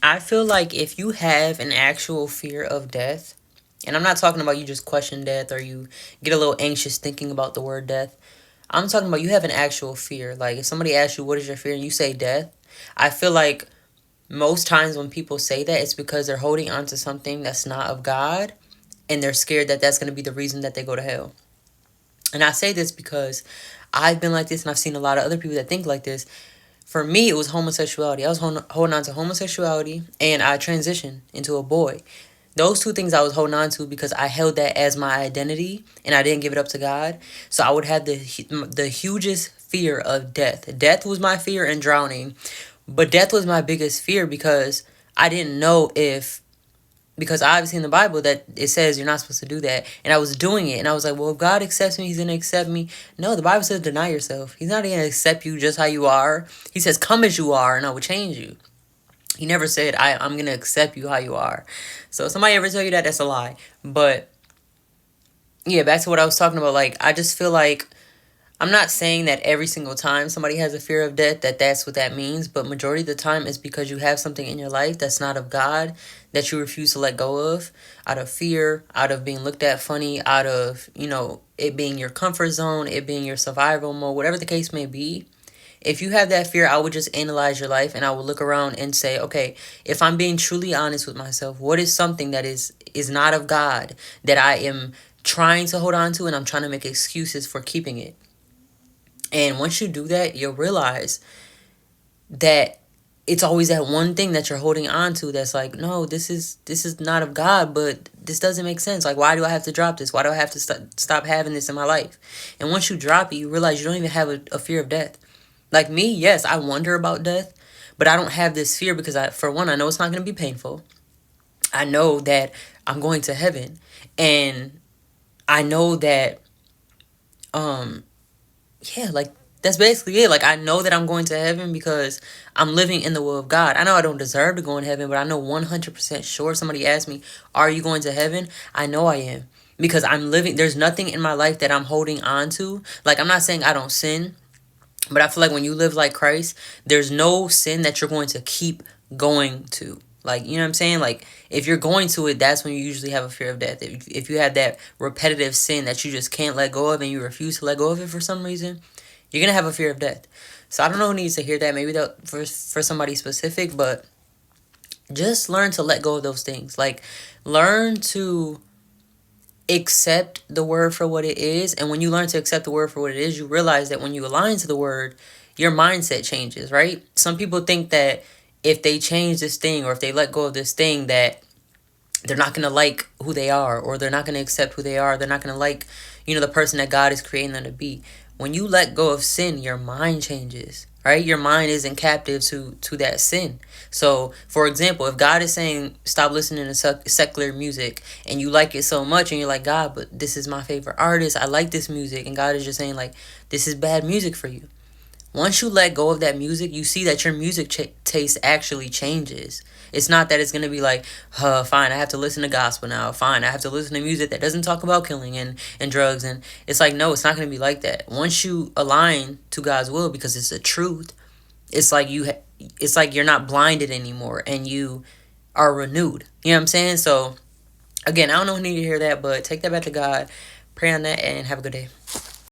I feel like if you have an actual fear of death, and I'm not talking about you just question death or you get a little anxious thinking about the word death. I'm talking about you have an actual fear. Like if somebody asks you what is your fear and you say death, I feel like most times when people say that, it's because they're holding on to something that's not of God and they're scared that that's going to be the reason that they go to hell. And I say this because I've been like this and I've seen a lot of other people that think like this. For me, it was homosexuality. I was holding on to homosexuality and I transitioned into a boy. Those two things I was holding on to because I held that as my identity and I didn't give it up to God. So I would have the hugest fear of death. Death was my fear and drowning. But death was my biggest fear because I didn't know if, because obviously in the Bible that it says you're not supposed to do that. And I was doing it and I was like, well, if God accepts me, he's going to accept me. No, the Bible says deny yourself. He's not going to accept you just how you are. He says come as you are and I will change you. He never said I'm going to accept you how you are. So if somebody ever tell you that, that's a lie. But yeah, back to what I was talking about. Like, I just feel like I'm not saying that every single time somebody has a fear of death that that's what that means, but majority of the time it's because you have something in your life that's not of God that you refuse to let go of out of fear, out of being looked at funny, out of, it being your comfort zone, it being your survival mode, whatever the case may be. If you have that fear, I would just analyze your life and I would look around and say, okay, if I'm being truly honest with myself, what is something that is not of God that I am trying to hold on to and I'm trying to make excuses for keeping it? And once you do that, you'll realize that it's always that one thing that you're holding on to that's like, no, this is not of God, but this doesn't make sense. Like, why do I have to drop this? Why do I have to stop having this in my life? And once you drop it, you realize you don't even have a fear of death. Like me, yes, I wonder about death, but I don't have this fear because for one, I know it's not going to be painful. I know that I'm going to heaven, and I know that um yeah, like that's basically it. Like I know that I'm going to heaven because I'm living in the will of God. I know I don't deserve to go in heaven, but I know 100% sure somebody asked me, "Are you going to heaven?" I know I am because I'm living. There's nothing in my life that I'm holding on to. Like I'm not saying I don't sin, but I feel like when you live like Christ, there's no sin that you're going to keep going to. Like, you know what I'm saying? Like, if you're going to it, that's when you usually have a fear of death. If you have that repetitive sin that you just can't let go of and you refuse to let go of it for some reason, you're going to have a fear of death. So I don't know who needs to hear that. Maybe that for somebody specific, but just learn to let go of those things. Like, learn to accept the word for what it is. And when you learn to accept the word for what it is, you realize that when you align to the word, your mindset changes, right? Some people think that if they change this thing or if they let go of this thing, that they're not going to like who they are or they're not going to accept who they are. They're not going to like, the person that God is creating them to be. When you let go of sin, your mind changes, right? Your mind isn't captive to that sin. So, for example, if God is saying stop listening to secular music and you like it so much and you're like, God, but this is my favorite artist. I like this music. And God is just saying like, this is bad music for you. Once you let go of that music, you see that your music taste actually changes. It's not that it's going to be like, fine, I have to listen to gospel now. Fine, I have to listen to music that doesn't talk about killing and drugs. And it's like, no, it's not going to be like that. Once you align to God's will because it's the truth, it's like it's like you're not blinded anymore and you are renewed. You know what I'm saying? So, again, I don't know who need to hear that, but take that back to God, pray on that, and have a good day.